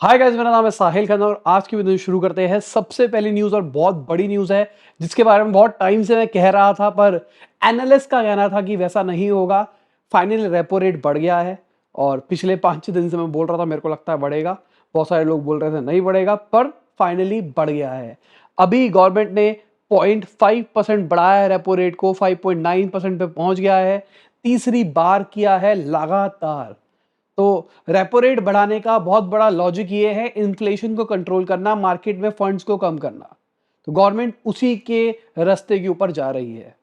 Hi guys, मेरा नाम है साहिल खान और आज की वीडियो शुरू करते हैं। सबसे पहली न्यूज़ और बहुत बड़ी न्यूज़ है जिसके बारे में बहुत टाइम से मैं कह रहा था, पर एनालिस्ट का कहना था कि वैसा नहीं होगा। फाइनली रेपो रेट बढ़ गया है और पिछले 5-6 दिन से मैं बोल रहा था मेरे को लगता है बढ़ेगा। बहुत सारे लोग बोल रहे थे नहीं बढ़ेगा, पर फाइनली बढ़ गया है। अभी गवर्नमेंट ने 0.5% बढ़ाया है, रेपो रेट को 5.9% पे पहुंच गया है। तीसरी बार किया है लगातार। तो रेपो रेट बढ़ाने का बहुत बड़ा लॉजिक ये है, इन्फ्लेशन को कंट्रोल करना, मार्केट में फंड्स को कम करना। तो गवर्नमेंट उसी के रास्ते के ऊपर जा रही है।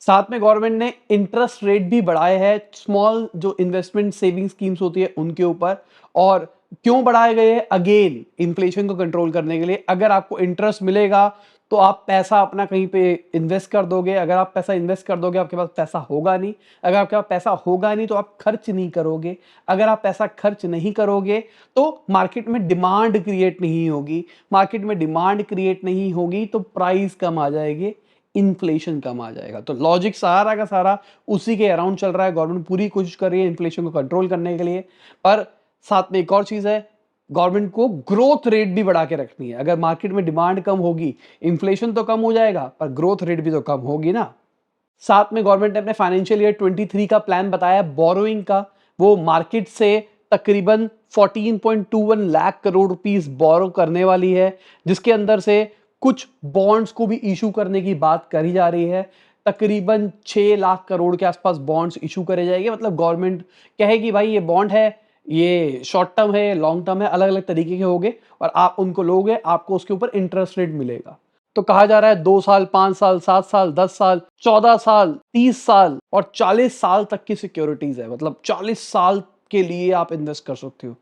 साथ में गवर्नमेंट ने इंटरेस्ट रेट भी बढ़ाए हैं स्मॉल जो इन्वेस्टमेंट सेविंग स्कीम्स होती है उनके ऊपर। और क्यों बढ़ाए गए हैं? अगेन इन्फ्लेशन को कंट्रोल करने के लिए। अगर आपको इंटरेस्ट मिलेगा तो आप पैसा अपना कहीं पे इन्वेस्ट कर दोगे। अगर आप पैसा इन्वेस्ट कर दोगे, आपके पास पैसा होगा नहीं। अगर आपके पास पैसा होगा नहीं तो आप खर्च नहीं करोगे। अगर आप पैसा खर्च नहीं करोगे तो मार्केट में डिमांड क्रिएट नहीं होगी। मार्केट में डिमांड क्रिएट नहीं होगी तो प्राइस कम आ जाएगी, इन्फ्लेशन कम आ जाएगा। तो लॉजिक सारा का सारा उसी के अराउंड चल रहा है। गवर्नमेंट पूरी कोशिश कर रही है इन्फ्लेशन को कंट्रोल करने के लिए, पर साथ में एक और चीज है, गवर्नमेंट को ग्रोथ रेट भी बढ़ा के रखनी है। अगर मार्केट में डिमांड कम होगी, इन्फ्लेशन तो कम हो जाएगा, पर ग्रोथ रेट भी तो कम होगी ना। साथ में गवर्नमेंट ने अपने फाइनेंशियल ईयर 23 का प्लान बताया बोरोइंग का। वो मार्केट से तकरीबन 14.21 लाख करोड़ रुपीस बोरो करने वाली है, जिसके अंदर से कुछ बॉन्ड्स को भी इशू करने की बात करी जा रही है। तकरीबन 6 लाख करोड़ के आसपास बॉन्ड्स इशू करे जाएंगे। मतलब गवर्नमेंट कहेगी भाई ये बॉन्ड है, ये शॉर्ट टर्म है, लॉन्ग टर्म है, अलग अलग तरीके के होंगे और आप उनको लोगे, आपको उसके ऊपर इंटरेस्ट रेट मिलेगा। तो कहा जा रहा है 2 साल, 5 साल, 7 साल, 10 साल, 14 साल, 30 साल और 40 साल तक की सिक्योरिटीज है। मतलब 40 साल के लिए आप इन्वेस्ट कर सकते हो।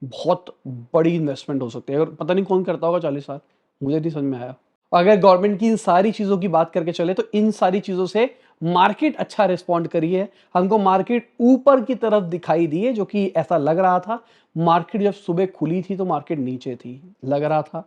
बहुत बड़ी इन्वेस्टमेंट हो सकती है। अगर पता नहीं कौन करता होगा 40 साल, मुझे नहीं समझ में आया। अगर गवर्नमेंट की इन सारी चीजों की बात करके चले तो इन सारी चीजों से मार्केट अच्छा रिस्पॉन्ड करी है। हमको मार्केट ऊपर की तरफ दिखाई दी है, जो कि ऐसा लग रहा था। मार्केट जब सुबह खुली थी तो मार्केट नीचे थी, लग रहा था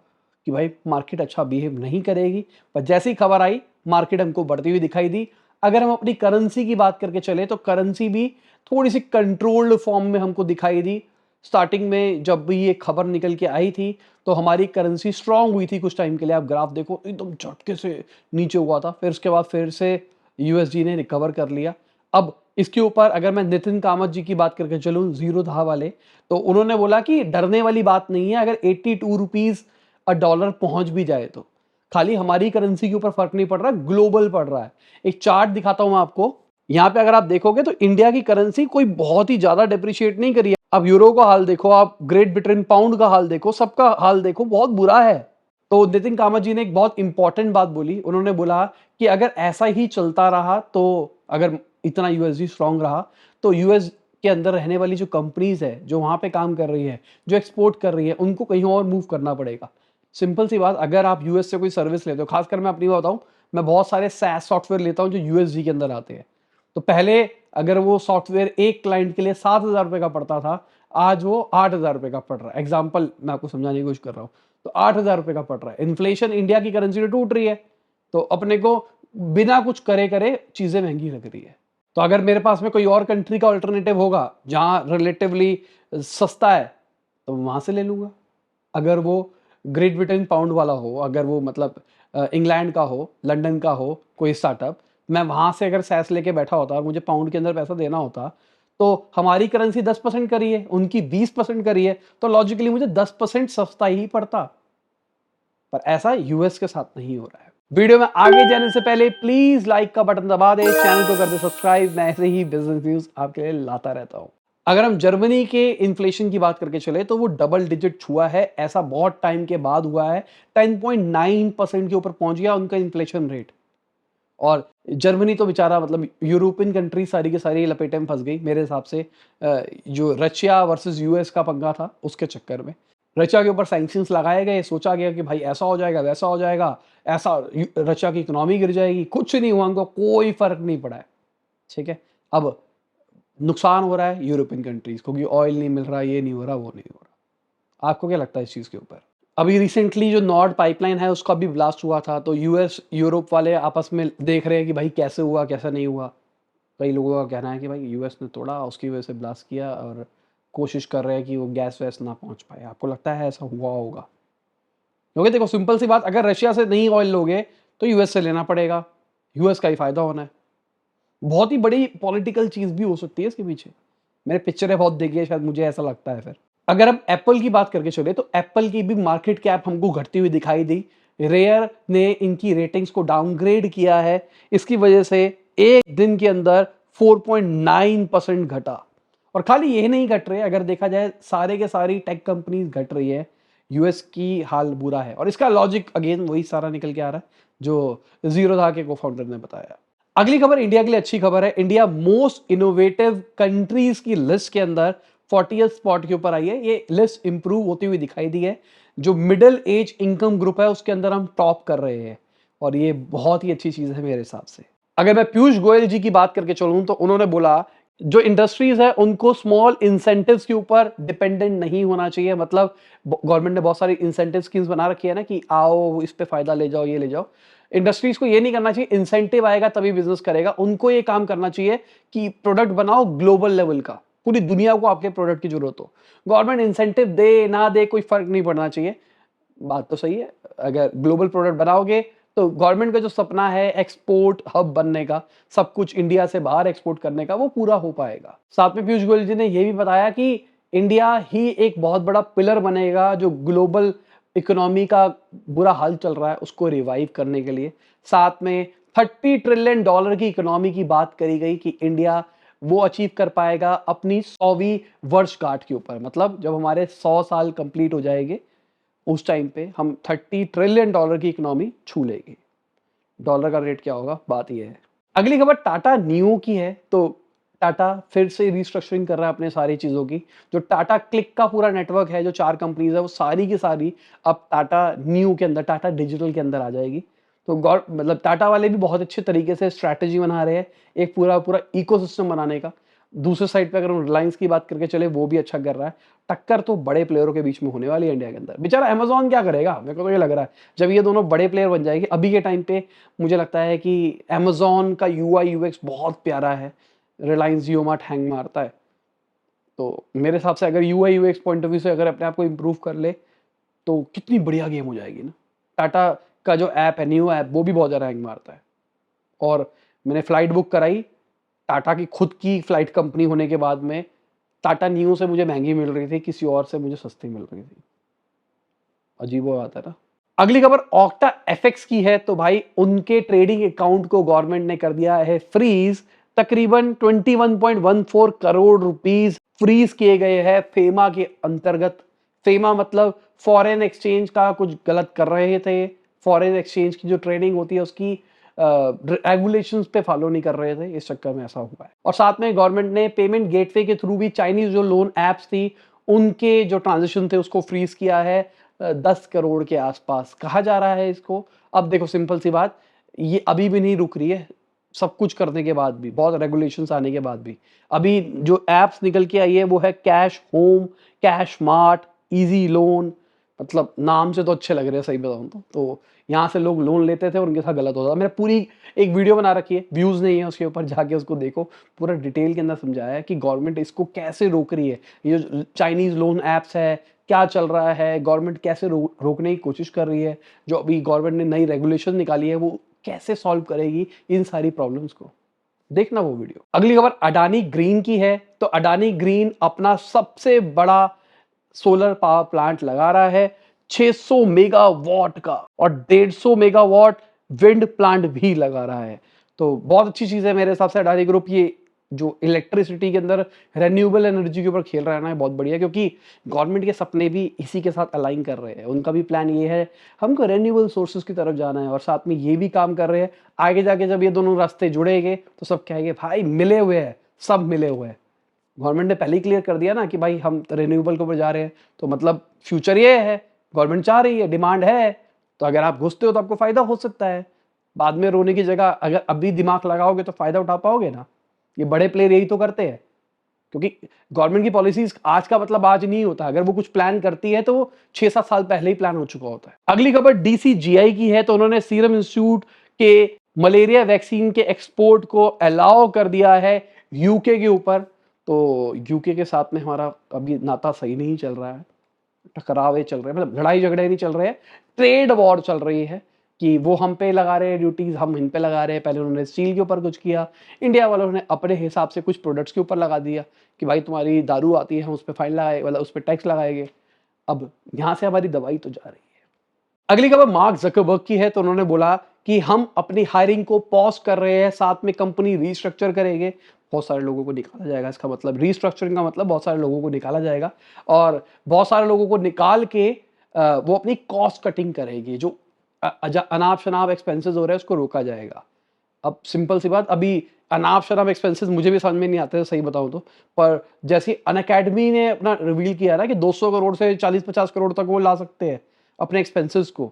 कि भाई मार्केट अच्छा बिहेव नहीं करेगी, पर जैसी खबर आई मार्केट हमको बढ़ती हुई दिखाई दी। अगर हम अपनी करेंसी की बात करके चले तो करेंसी भी थोड़ी सी कंट्रोल्ड फॉर्म में हमको दिखाई दी। स्टार्टिंग में जब भी ये खबर निकल के आई थी तो हमारी करेंसी स्ट्रांग हुई थी कुछ टाइम के लिए। आप ग्राफ देखो, एकदम झटके से नीचे हुआ था, फिर उसके बाद फिर से यूएसडी ने रिकवर कर लिया। अब इसके ऊपर अगर मैं नितिन कामत जी की बात करके चलूं, जीरो धा वाले, तो उन्होंने बोला कि डरने वाली बात नहीं है। अगर 82 रुपीज डॉलर पहुंच भी जाए तो खाली हमारी करेंसी के ऊपर फर्क नहीं पड़ रहा, ग्लोबल पड़ रहा है। एक चार्ट दिखाता हूं मैं आपको। यहां पे अगर आप देखोगे तो इंडिया की करेंसी कोई बहुत ही ज्यादा डिप्रिशिएट नहीं करी है। आप यूरो का हाल देखो, आप ग्रेट ब्रिटेन पाउंड का हाल देखो, सबका हाल देखो, बहुत बुरा है। तो नितिन कामत जी ने एक बहुत इंपॉर्टेंट बात बोली। उन्होंने बोला कि अगर ऐसा ही चलता रहा, तो अगर इतना यूएसडी स्ट्रांग रहा तो यूएस के अंदर रहने वाली जो कंपनीज है, जो वहां पे काम कर रही है, जो एक्सपोर्ट कर रही है, उनको कहीं और मूव करना पड़ेगा। सिंपल सी बात, अगर आप यूएस से कोई सर्विस लेते हो, खासकर मैं अपनी बताऊं, मैं बहुत सारे SaaS सॉफ्टवेयर लेता हूं जो यूएसडी के अंदर आते हैं। तो पहले अगर वो सॉफ्टवेयर एक क्लाइंट के लिए 7,000 रुपए का पड़ता था, आज वो 8,000 रुपए का पड़ रहा है। एग्जाम्पल मैं आपको समझाने की कोशिश कर रहा हूँ। तो 8,000 रुपए का पड़ रहा है। इन्फ्लेशन इंडिया की करेंसी तो टूट रही है, तो अपने को बिना कुछ करे करे चीजें महंगी लग रही है। तो अगर मेरे पास में कोई और कंट्री का ऑल्टरनेटिव होगा जहां रिलेटिवली सस्ता है, तो वहां से ले लूंगा। अगर वो ग्रेट ब्रिटेन पाउंड वाला हो, अगर वो मतलब इंग्लैंड का हो, लंदन का हो कोई स्टार्टअप, मैं वहां से अगर सैस लेके बैठा होता और मुझे पाउंड के अंदर पैसा देना होता, तो हमारी करेंसी 10% करी है, उनकी 20% करी है, तो लॉजिकली मुझे 10% सस्ता ही पड़ता। पर ऐसा यूएस के साथ नहीं हो रहा है। वीडियो में आगे जाने से पहले प्लीज लाइक का बटन दबा दे, चैनल को कर दे सब्सक्राइब। मैं ऐसे ही बिजनेस व्यूज आपके लिए लाता रहता हूं। अगर हम जर्मनी के इन्फ्लेशन की बात करके चले तो वो डबल डिजिट छुआ है। ऐसा बहुत टाइम के बाद हुआ है। 10.9% के ऊपर पहुंच गया उनका इन्फ्लेशन रेट। और जर्मनी तो बेचारा, मतलब यूरोपियन कंट्री सारी की सारी लपेटे में फंस गई मेरे हिसाब से। जो रशिया वर्सेस यूएस का पंगा था उसके चक्कर में रशिया के ऊपर सैंक्शंस लगाए गए। सोचा गया कि भाई ऐसा हो जाएगा, वैसा हो जाएगा, ऐसा रशिया की इकोनॉमी गिर जाएगी। कुछ नहीं हुआ, उनको कोई फर्क नहीं पड़ा है। ठीक है, अब नुकसान हो रहा है यूरोपियन कंट्रीज को, क्योंकि ऑयल नहीं मिल रहा, ये नहीं हो रहा, वो नहीं हो रहा। आपको क्या लगता है इस चीज के ऊपर? अभी रिसेंटली जो नॉर्ड पाइपलाइन है उसका भी ब्लास्ट हुआ था, तो यूएस यूरोप वाले आपस में देख रहे हैं कि भाई कैसे हुआ कैसा नहीं हुआ। कई लोगों का कहना है कि भाई यूएस ने तोड़ा, उसकी वजह से ब्लास्ट किया, और कोशिश कर रहे हैं कि वो गैस वैस ना पहुंच पाए। आपको लगता है ऐसा हुआ होगा? क्योंकि देखो सिंपल सी बात, अगर रशिया से नहीं ऑयल लोगे तो यूएस से लेना पड़ेगा, यूएस का ही फायदा होना है। बहुत ही बड़ी पॉलिटिकल चीज भी हो सकती है इसके पीछे। मैंने पिक्चरें बहुत देखी है, शायद मुझे ऐसा लगता है। फिर अगर हम एप्पल की बात करके चले तो एप्पल की भी मार्केट कैप हमको घटती हुई दिखाई दी। रेयर ने इनकी रेटिंग्स को डाउनग्रेड किया है, इसकी वजह से एक दिन के अंदर 4.9% घटा। और खाली ये नहीं घट रहे, अगर देखा जाए सारे के सारी टेक कंपनीज घट रही है, यूएस की हाल बुरा है। और इसका लॉजिक अगेन वही सारा निकल के आ रहा है जो जीरोधा के को फाउंडर ने बताया। अगली खबर इंडिया के लिए अच्छी खबर है। इंडिया मोस्ट इनोवेटिव कंट्रीज की लिस्ट के अंदर 40th स्पॉट के ऊपर आई है। ये लिस्ट इंप्रूव होती हुई दिखाई दी है। जो मिडिल एज इनकम ग्रुप है उसके अंदर हम टॉप कर रहे हैं, और ये बहुत ही अच्छी चीज है मेरे हिसाब से। अगर मैं पीयूष गोयल जी की बात करके चलूं तो उन्होंने बोला जो इंडस्ट्रीज है उनको स्मॉल इंसेंटिव्स के ऊपर डिपेंडेंट नहीं होना चाहिए। मतलब गवर्नमेंट ने बहुत सारी इंसेंटिव स्कीम्स बना रखी है ना कि आओ इस पे फायदा ले जाओ, ये ले जाओ। इंडस्ट्रीज को ये नहीं करना चाहिए इंसेंटिव आएगा तभी बिजनेस करेगा। उनको ये काम करना चाहिए कि प्रोडक्ट बनाओ ग्लोबल लेवल का, पूरी दुनिया को आपके प्रोडक्ट की जरूरत हो। गवर्नमेंट इंसेंटिव दे ना दे कोई फर्क नहीं पड़ना चाहिए। बात तो सही है, अगर ग्लोबल प्रोडक्ट बनाओगे तो गवर्नमेंट का जो सपना है एक्सपोर्ट हब बनने का, सब कुछ इंडिया से बाहर एक्सपोर्ट करने का, वो पूरा हो पाएगा। साथ में पीयूष गोयल जी ने यह भी बताया कि इंडिया ही एक बहुत बड़ा पिलर बनेगा जो ग्लोबल इकोनॉमी का बुरा हाल चल रहा है उसको रिवाइव करने के लिए। साथ में $30 ट्रिलियन की इकोनॉमी की बात करी गई कि इंडिया वो अचीव कर पाएगा अपनी 100वीं वर्षगांठ के ऊपर। मतलब जब हमारे 100 साल कंप्लीट हो जाएंगे उस टाइम पे हम $30 ट्रिलियन की इकोनॉमी छू लेंगे। डॉलर का रेट क्या होगा, बात यह है। अगली खबर टाटा न्यू की है। तो टाटा फिर से रिस्ट्रक्चरिंग कर रहा है अपने सारी चीजों की। जो टाटा क्लिक का पूरा नेटवर्क है, जो 4 कंपनीज है, वो सारी की सारी अब टाटा न्यू के अंदर, टाटा डिजिटल के अंदर आ जाएगी। तो मतलब टाटा वाले भी बहुत अच्छे तरीके से स्ट्रैटेजी बना रहे हैं एक पूरा पूरा इकोसिस्टम बनाने का। दूसरे साइड पे अगर हम रिलायंस की बात करके चले, वो भी अच्छा कर रहा है। टक्कर तो बड़े प्लेयरों के बीच में होने वाली है इंडिया के अंदर। बेचारा अमेजॉन क्या करेगा, मेरे को तो ये लग रहा है जब ये दोनों बड़े प्लेयर बन जाएंगे। अभी के टाइम पे मुझे लगता है कि अमेजॉन का यूआई यूएक्स बहुत प्यारा है, रिलायंस जियो मार्ट हैंग मारता है। तो मेरे हिसाब से अगर UI UX point of view से अगर अपने आप को इंप्रूव कर ले तो कितनी बढ़िया गेम हो जाएगी ना। टाटा का जो ऐप है, न्यू ऐप, वो भी बहुत ज़्यादा हैंग मारता है। और मैंने फ्लाइट बुक कराई, टाटा की खुद की फ्लाइट कंपनी होने के बाद में टाटा न्यू से मुझे महंगी मिल रही थी, किसी और से मुझे सस्ती मिल रही थी। अजीब बात है ना। अगली खबर ऑक्टा एफएक्स की है। तो भाई उनके ट्रेडिंग अकाउंट को गवर्नमेंट ने कर दिया है फ्रीज। तकरीबन 21.14 करोड़ रुपीस फ्रीज किए गए हैं फेमा के अंतर्गत। फेमा मतलब फॉरेन एक्सचेंज का कुछ गलत कर रहे थे, फॉरेन एक्सचेंज की जो ट्रेडिंग होती है उसकी रेगुलेशंस पे फॉलो नहीं कर रहे थे, इस चक्कर में ऐसा हुआ है। और साथ में गवर्नमेंट ने पेमेंट गेटवे के थ्रू भी चाइनीज जो लोन एप्स थी उनके जो ट्रांजेक्शन थे उसको फ्रीज किया है 10 करोड़ के आसपास कहा जा रहा है इसको। अब देखो सिंपल सी बात, ये अभी भी नहीं रुक रही है। सब कुछ करने के बाद भी, बहुत रेगुलेशंस आने के बाद भी, अभी जो एप्स निकल के आई है वो है cash home, cash mart, easy loan. मतलब नाम से तो अच्छे लग रहे हैं, सही बताऊं तो यहाँ से लोग लोन लेते थे और उनके साथ गलत होता था। मैंने पूरी एक वीडियो बना रखी है, व्यूज नहीं है उसके ऊपर, जाके उसको देखो। पूरा डिटेल के अंदर समझाया है कि गवर्नमेंट इसको कैसे रोक रही है। ये जो चाइनीज लोन एप्स है, क्या चल रहा है, गवर्नमेंट कैसे रोकने की कोशिश कर रही है, जो अभी गवर्नमेंट ने नई रेगुलेशन निकाली है वो कैसे सॉल्व करेगी इन सारी प्रॉब्लम्स को। देखना वो वीडियो। अगली खबर अडानी ग्रीन की है। तो अडानी ग्रीन अपना सबसे बड़ा सोलर पावर प्लांट लगा रहा है 600 मेगावाट का, और 150 मेगावाट विंड प्लांट भी लगा रहा है। तो बहुत अच्छी चीज है मेरे हिसाब से। अडानी ग्रुप ये जो इलेक्ट्रिसिटी के अंदर रेन्यूएबल एनर्जी के ऊपर खेल रहा है ना, बहुत बढ़िया। क्योंकि गवर्नमेंट के सपने भी इसी के साथ अलाइन कर रहे हैं। उनका भी प्लान ये है, हमको रेन्यूएबल सोर्सेज की तरफ जाना है, और साथ में ये भी काम कर रहे हैं। आगे जाके जब ये दोनों रास्ते जुड़ेंगे तो सब कहेंगे भाई मिले हुए हैं, सब मिले हुए हैं। गवर्नमेंट ने पहले ही क्लियर कर दिया ना कि भाई हम रिन्यूएबल के ऊपर जा रहे हैं, तो मतलब फ्यूचर ये है, गवर्नमेंट चाह रही है, डिमांड है। तो अगर आप घुसते हो तो आपको फायदा हो सकता है। बाद में रोने की जगह अगर अभी दिमाग लगाओगे तो फायदा उठा पाओगे ना। ये बड़े प्लेयर यही तो करते हैं, क्योंकि गवर्नमेंट की पॉलिसीज आज का मतलब आज नहीं होता। अगर वो कुछ प्लान करती है तो वो 6-7 साल पहले ही प्लान हो चुका होता है। अगली खबर डीसीजीआई की है। तो उन्होंने सीरम इंस्टीट्यूट के मलेरिया वैक्सीन के एक्सपोर्ट को अलाउ कर दिया है यूके के ऊपर। तो यूके के साथ में हमारा अभी नाता सही नहीं चल रहा है, टकरावे चल रहे हैं, मतलब लड़ाई झगड़े नहीं चल रहे हैं, ट्रेड वॉर चल रही है कि वो हम पे लगा रहे हैं ड्यूटीज, हम इन पे लगा रहे हैं। पहले उन्होंने स्टील के ऊपर कुछ किया, इंडिया वालों ने अपने हिसाब से कुछ प्रोडक्ट्स के ऊपर लगा दिया कि भाई तुम्हारी दारू आती है हम उस पर फाइन लगाए, मतलब उस पर टैक्स लगाएंगे। अब यहाँ से हमारी दवाई तो जा रही है। अगली खबर मार्क जकरबर्ग की है। तो उन्होंने बोला कि हम अपनी हायरिंग को पॉज कर रहे हैं, साथ में कंपनी रीस्ट्रक्चर करेंगे, बहुत सारे लोगों को निकाला जाएगा। इसका मतलब रीस्ट्रक्चरिंग का मतलब बहुत सारे लोगों को निकाला जाएगा और बहुत सारे लोगों को निकाल के वो अपनी कॉस्ट कटिंग करेगी। जो अनाप शनाप एक्सपेंसेस हो रहे हैं उसको रोका जाएगा। अब सिंपल सी बात, अभी अनाप शनाप एक्सपेंसेस मुझे भी समझ में नहीं आते सही बताऊं तो, पर जैसे अनअकैडमी ने अपना रिवील किया ना कि 200 करोड़ से 40-50 करोड़ तक वो ला सकते हैं अपने एक्सपेंसेस को,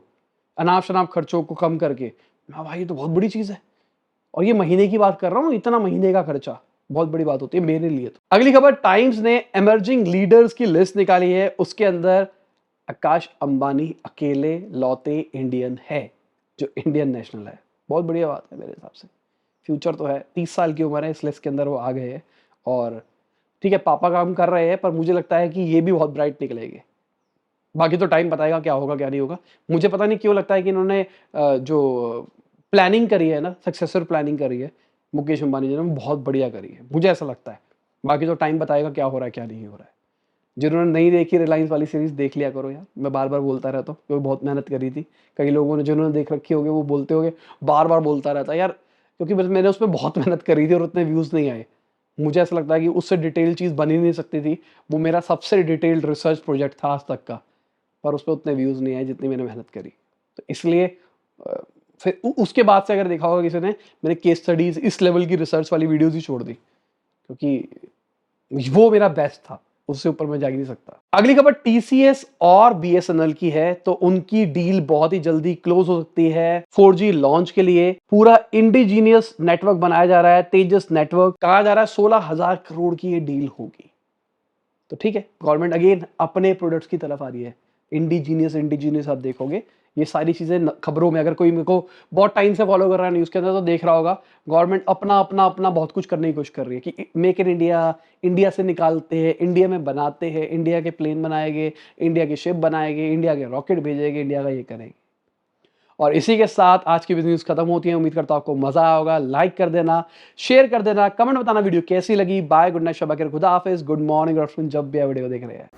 अनाप शनाप खर्चों को कम करके। हाँ भाई, ये तो बहुत बड़ी चीज है। और ये महीने की बात कर रहा हूँ, इतना महीने का खर्चा बहुत बड़ी बात होती है मेरे लिए तो। अगली खबर, टाइम्स ने इमर्जिंग लीडर्स की लिस्ट निकाली है। उसके अंदर आकाश अंबानी अकेले लौते इंडियन है जो इंडियन नेशनल है। बहुत बढ़िया बात है मेरे हिसाब से। फ्यूचर तो है, 30 साल की उम्र है, इस लिस्ट के अंदर वो आ गए हैं। और ठीक है, पापा काम कर रहे हैं, पर मुझे लगता है कि ये भी बहुत ब्राइट निकलेंगे। बाकी तो टाइम बताएगा क्या होगा क्या नहीं होगा। मुझे पता नहीं क्यों लगता है कि इन्होंने जो प्लानिंग करी है ना, सक्सेसर प्लानिंग करी है मुकेश अंबानी जी ने, बहुत बढ़िया करी है, मुझे ऐसा लगता है। बाकी तो टाइम बताएगा क्या हो रहा है क्या नहीं हो रहा है। जिन्होंने नहीं देखी रिलायंस वाली सीरीज देख लिया करो यार, मैं बार बार बोलता रहता हूँ क्योंकि बहुत मेहनत करी थी। कई लोगों ने जिन्होंने देख रखी होगी वो बोलते होंगे, बार बार बोलता रहता यार, क्योंकि मैंने उसमें बहुत मेहनत करी थी और उतने व्यूज़ नहीं आए। मुझे ऐसा लगता है कि उससे डिटेल चीज़ बन ही नहीं सकती थी। वो मेरा सबसे डिटेल्ड रिसर्च प्रोजेक्ट था आज तक का, पर उस पर उतने व्यूज़ नहीं आए जितनी मैंने मेहनत करी। तो इसलिए फिर उसके बाद से अगर देखा होगा किसी ने, मैंने केस स्टडीज इस लेवल की रिसर्च वाली वीडियोज ही छोड़ दी, क्योंकि वो मेरा बेस्ट था, उससे ऊपर मैं जा ही नहीं सकता। अगली खबर टीसीएस और बीएसएनएल की है। तो उनकी डील बहुत ही जल्दी क्लोज हो सकती है 4G लॉन्च के लिए। पूरा इंडिजीनियस नेटवर्क बनाया जा रहा है, तेजस नेटवर्क। कहा जा रहा है 16,000 करोड़ की ये डील होगी। तो ठीक है, गवर्नमेंट अगेन अपने प्रोडक्ट्स की तरफ आ रही है। इंडिजीनियस आप देखोगे ये सारी चीजें खबरों में, अगर कोई मेरे को बहुत टाइम से फॉलो कर रहा है न्यूज के अंदर तो देख रहा होगा, गवर्नमेंट अपना अपना अपना बहुत कुछ करने की कोशिश कर रही है कि मेक इन इंडिया, इंडिया से निकालते हैं, इंडिया में बनाते हैं, इंडिया के प्लेन बनाएंगे, इंडिया के शिप बनाएंगे, इंडिया के रॉकेट भेजेंगे, इंडिया का ये करेंगे। और इसी के साथ आज की न्यूज खत्म होती है। उम्मीद करता हूं आपको मजा आया होगा। लाइक कर देना, शेयर कर देना, कमेंट बताना वीडियो कैसी लगी। बाय, गुड नाइट, शबा खैर, खुदा हाफिज, गुड मॉर्निंग, आफ्टरनून, जब भी वीडियो देख रहे हैं।